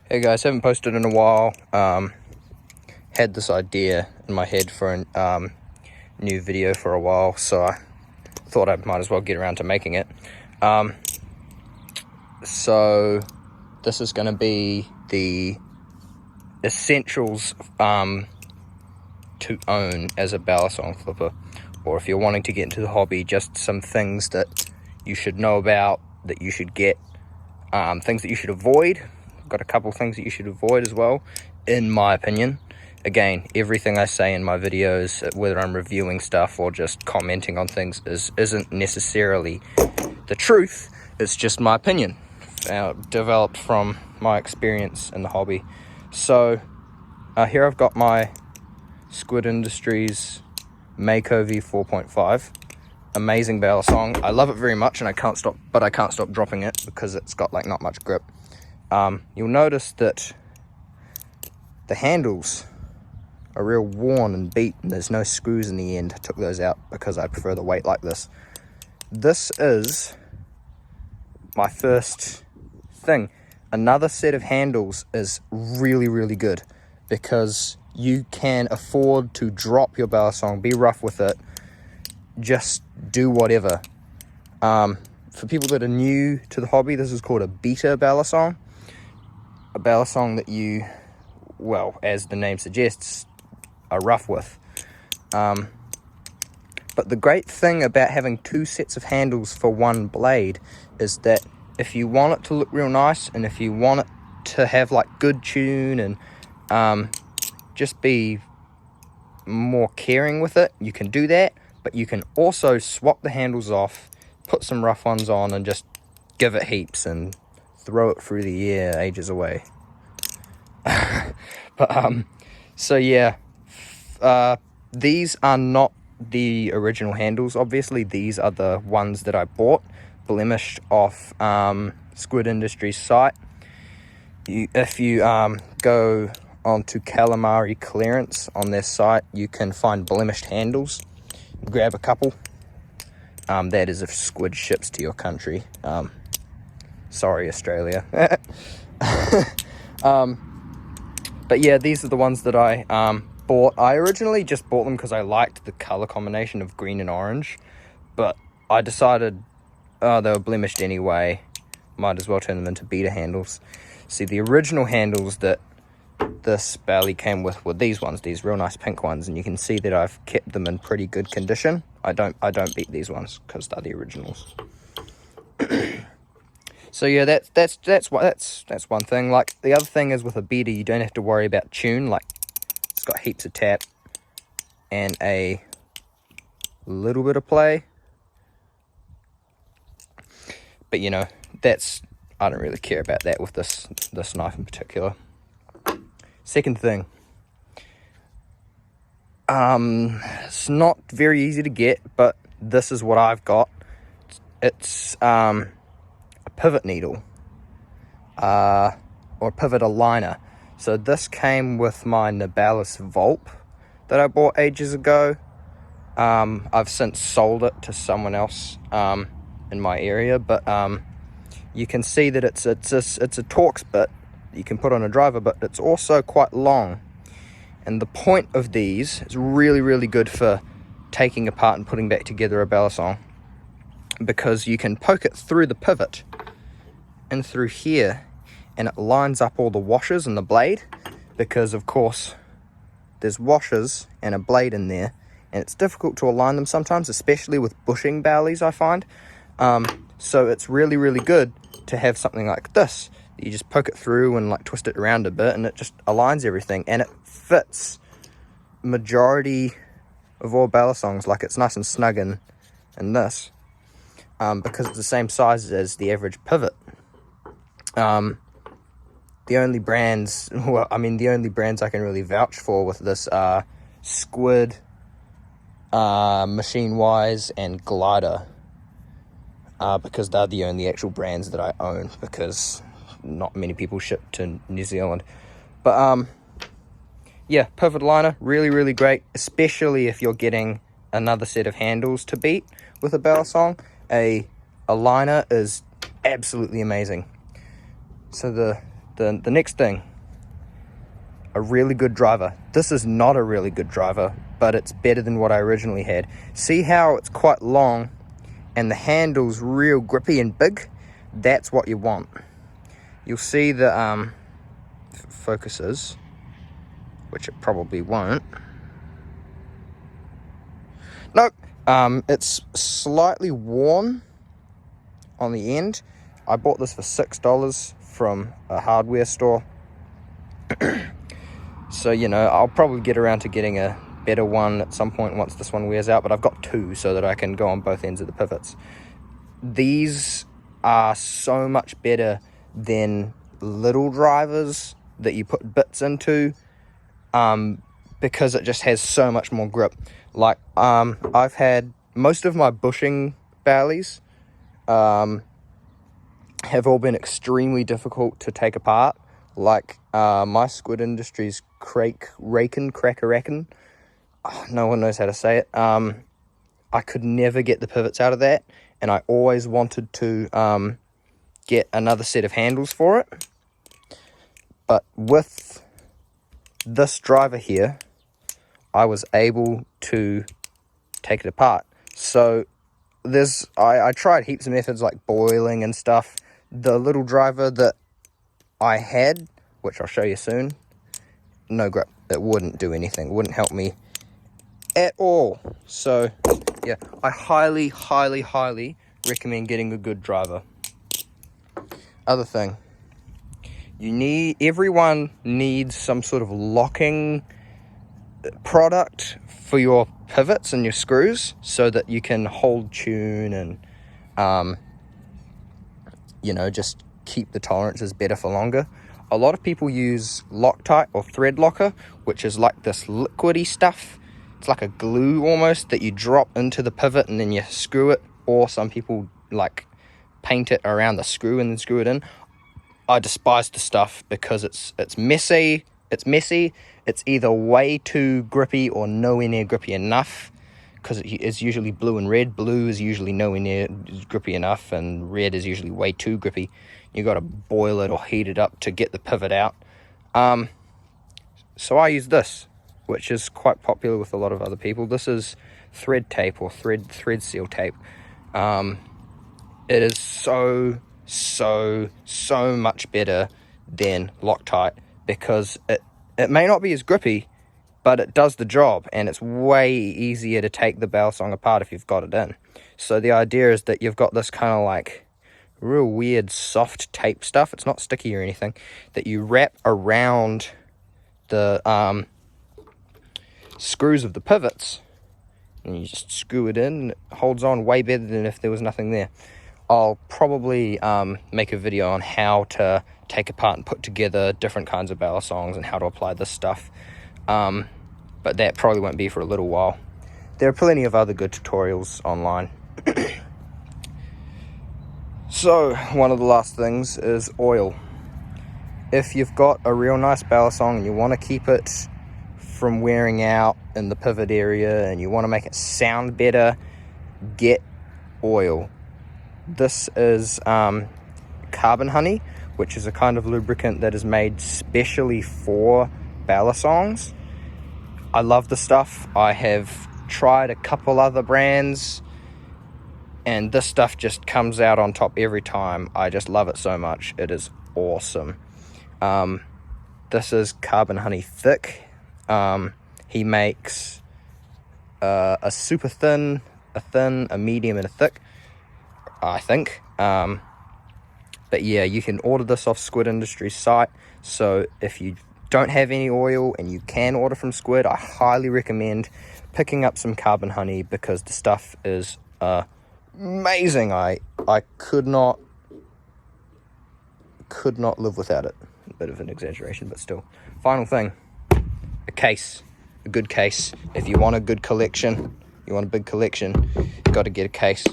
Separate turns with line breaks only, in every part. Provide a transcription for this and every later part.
Hey guys, haven't posted in a while. Had this idea in my head for a new video for a while, so I thought I might as well get around to making it. So this is going to be the essentials to own as a Balisong flipper, or if you're wanting to get into the hobby, just some things that you should know about, that you should get, things that you should avoid. Got a couple things that you should avoid as well, in my opinion. Again, everything I say in my videos, whether I'm reviewing stuff or just commenting on things, isn't necessarily the truth. It's just my opinion, developed from my experience in the hobby. So here I've got my Squid Industries Mako v4.5. Amazing Balisong. I love it very much, and I can't stop dropping it because it's got like not much grip. You'll notice that the handles are real worn and beat, and there's no screws in the end. I took those out because I prefer the weight like this. This is my first thing. Another set of handles is really good because you can afford to drop your Balisong, be rough with it, just do whatever. For people that are new to the hobby, this is called a beta Balisong. A Balisong that you, well, as the name suggests, are rough with. But the great thing about having two sets of handles for one blade is that if you want it to look real nice, and if you want it to have like good tune and just be more caring with it, you can do that. But you can also swap the handles off, put some rough ones on, and just give it heaps and throw it through the air ages away. But so yeah, these are not the original handles. Obviously, these are the ones that I bought, blemished off Squid Industries site. If you go onto Calamari Clearance on their site, you can find blemished handles. Grab a couple. That is if Squid ships to your country. Sorry, Australia. But yeah, these are the ones that I bought. I originally just bought them because I liked the color combination of green and orange, but I decided they were blemished anyway, might as well turn them into beta handles. See, the original handles that this Bally came with were these ones, these real nice pink ones, and you can see that I've kept them in pretty good condition. I don't beat these ones because they're the originals. So yeah, that's one thing. Like, the other thing is, with a beta, you don't have to worry about tune. Like, it's got heaps of tap and a little bit of play, but you know, I don't really care about that with this knife in particular. Second thing, it's not very easy to get, but this is what I've got. It's a pivot needle, or pivot aligner. So this came with my Nabalis Volp that I bought ages ago. I've since sold it to someone else in my area, but you can see that it's a Torx bit you can put on a driver, but it's also quite long. And the point of these is really good for taking apart and putting back together a Balisong, because you can poke it through the pivot and through here, and it lines up all the washers and the blade, because of course there's washers and a blade in there, and it's difficult to align them sometimes, especially with bushing Ballies, I find. So it's really good to have something like this. You just poke it through and like twist it around a bit, and it just aligns everything, and it fits majority of all Balisongs. Like, it's nice and snug in this, because it's the same size as the average pivot. The only brands I can really vouch for with this are Squid, Machine Wise, and Glider, because they're the only actual brands that I own, because not many people ship to New Zealand. But yeah, pivot liner, really great, especially if you're getting another set of handles to beat with a Balisong. A liner is absolutely amazing. So the The next thing, a really good driver. This is not a really good driver, but it's better than what I originally had. See how it's quite long and the handle's real grippy and big? That's what you want. You'll see the if it focuses, which it probably won't. Nope. It's slightly worn on the end. I bought this for $6 from a hardware store. So, you know, I'll probably get around to getting a better one at some point once this one wears out, but I've got two so that I can go on both ends of the pivots. These are so much better than little drivers that you put bits into, because it just has so much more grip. Like, I've had most of my bushing Balies have all been extremely difficult to take apart. Like my Squid Industries Kraken, no one knows how to say it. I could never get the pivots out of that, and I always wanted to get another set of handles for it. But with this driver here, I was able to take it apart. So I tried heaps of methods like boiling and stuff. The little driver that I had, which I'll show you soon, no grip. It wouldn't do anything. It wouldn't help me at all. So yeah, I highly recommend getting a good driver. Other thing, everyone needs some sort of locking product for your pivots and your screws so that you can hold tune and you know, just keep the tolerances better for longer. A lot of people use Loctite or thread locker, which is like this liquidy stuff. It's like a glue almost that you drop into the pivot and then you screw it, or some people like paint it around the screw and then screw it in. I despise the stuff because it's messy. It's either way too grippy or nowhere near grippy enough, because it's usually blue and red. Blue is usually nowhere near grippy enough, and red is usually way too grippy. You got to boil it or heat it up to get the pivot out. So I use this, which is quite popular with a lot of other people. This is thread tape or thread seal tape. It is so much better than Loctite, because it may not be as grippy, but it does the job, and it's way easier to take the Balisong apart if you've got it in. So the idea is that you've got this kind of like real weird soft tape stuff. It's not sticky or anything, that you wrap around the screws of the pivots, and you just screw it in, and it holds on way better than if there was nothing there. I'll probably make a video on how to take apart and put together different kinds of Balisongs and how to apply this stuff, but that probably won't be for a little while. There are plenty of other good tutorials online. So one of the last things is oil. If you've got a real nice Balisong and you want to keep it from wearing out in the pivot area and you want to make it sound better, get oil. This is carbon honey, which is a kind of lubricant that is made specially for Balisongs. I love the stuff. I have tried a couple other brands, and this stuff just comes out on top every time. I just love it so much. It is awesome. This is carbon honey thick. He makes a super thin, a thin, a medium, and a thick, I think. But yeah, you can order this off Squid Industries site. So if you don't have any oil and you can order from Squid, I highly recommend picking up some carbon honey, because the stuff is amazing. I could not live without it. A bit of an exaggeration, but still. Final thing, a case, a good case. If you want a good collection, you want a big collection, you've got to get a case.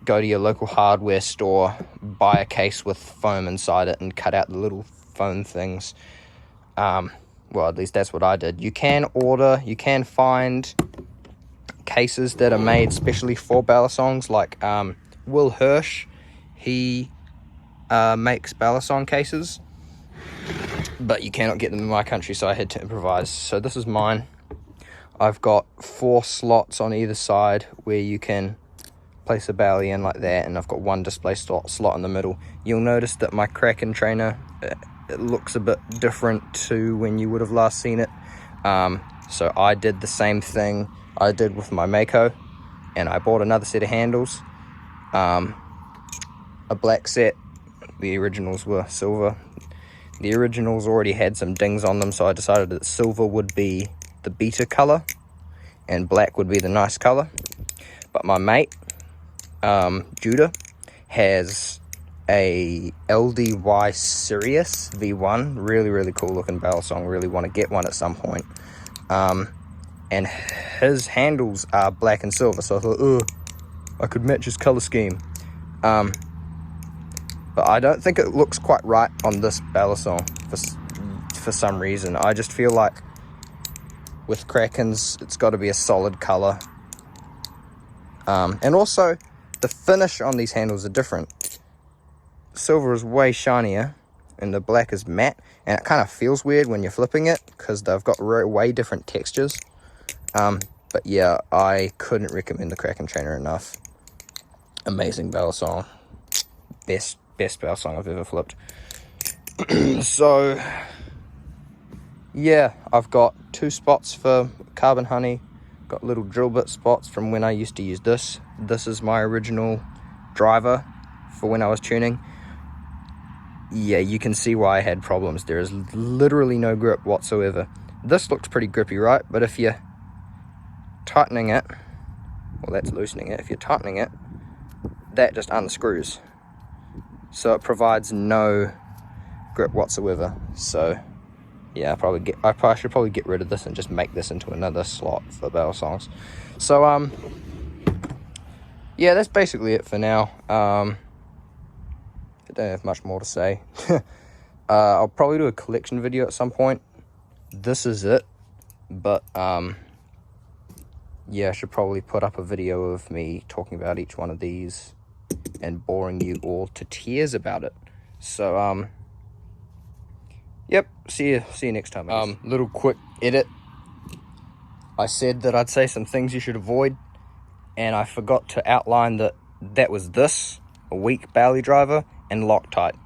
Go to your local hardware store, buy a case with foam inside it, and cut out the little foam things. Well, at least that's what I did. You can find cases that are made specially for Balisongs, like Will Hirsch. He makes Balisong cases. but you cannot get them in my country, so I had to improvise. So this is mine. I've got 4 slots on either side where you can place a belly in like that, and I've got 1 display slot in the middle. You'll notice that my Kraken trainer, it looks a bit different to when you would have last seen it. So I did the same thing I did with my Mako, and I bought another set of handles, a black set. The originals were silver. The originals already had some dings on them, so I decided that silver would be the better color and black would be the nice color. But my mate, Judah, has a LDY Sirius V1, really cool looking Balisong. Really want to get one at some point. And his handles are black and silver, so I thought, I could match his color scheme. But I don't think it looks quite right on this Balisong for some reason. I just feel like with Krakens, it's got to be a solid color. And also, the finish on these handles are different. Silver is way shinier, and the black is matte, and it kind of feels weird when you're flipping it, because they've got way different textures. But yeah, I couldn't recommend the Kraken trainer enough. Amazing Balisong. Best Balisong I've ever flipped. So yeah, I've got 2 spots for carbon honey. Got little drill bit spots from when I used to use this. This is my original driver for when I was tuning. Yeah, you can see why I had problems. There is literally no grip whatsoever. This looks pretty grippy, right? But if you're tightening it, well, that's loosening it. If you're tightening it, that just unscrews. So it provides no grip whatsoever. So yeah, I should probably get rid of this and just make this into another slot for Balisongs. So yeah, that's basically it for now. I don't have much more to say. I'll probably do a collection video at some point. This is it, but yeah, I should probably put up a video of me talking about each one of these and boring you all to tears about it. So yep, see you next time. Little quick edit. I said that I'd say some things you should avoid, and I forgot to outline that was this, a weak belly driver, and Loctite.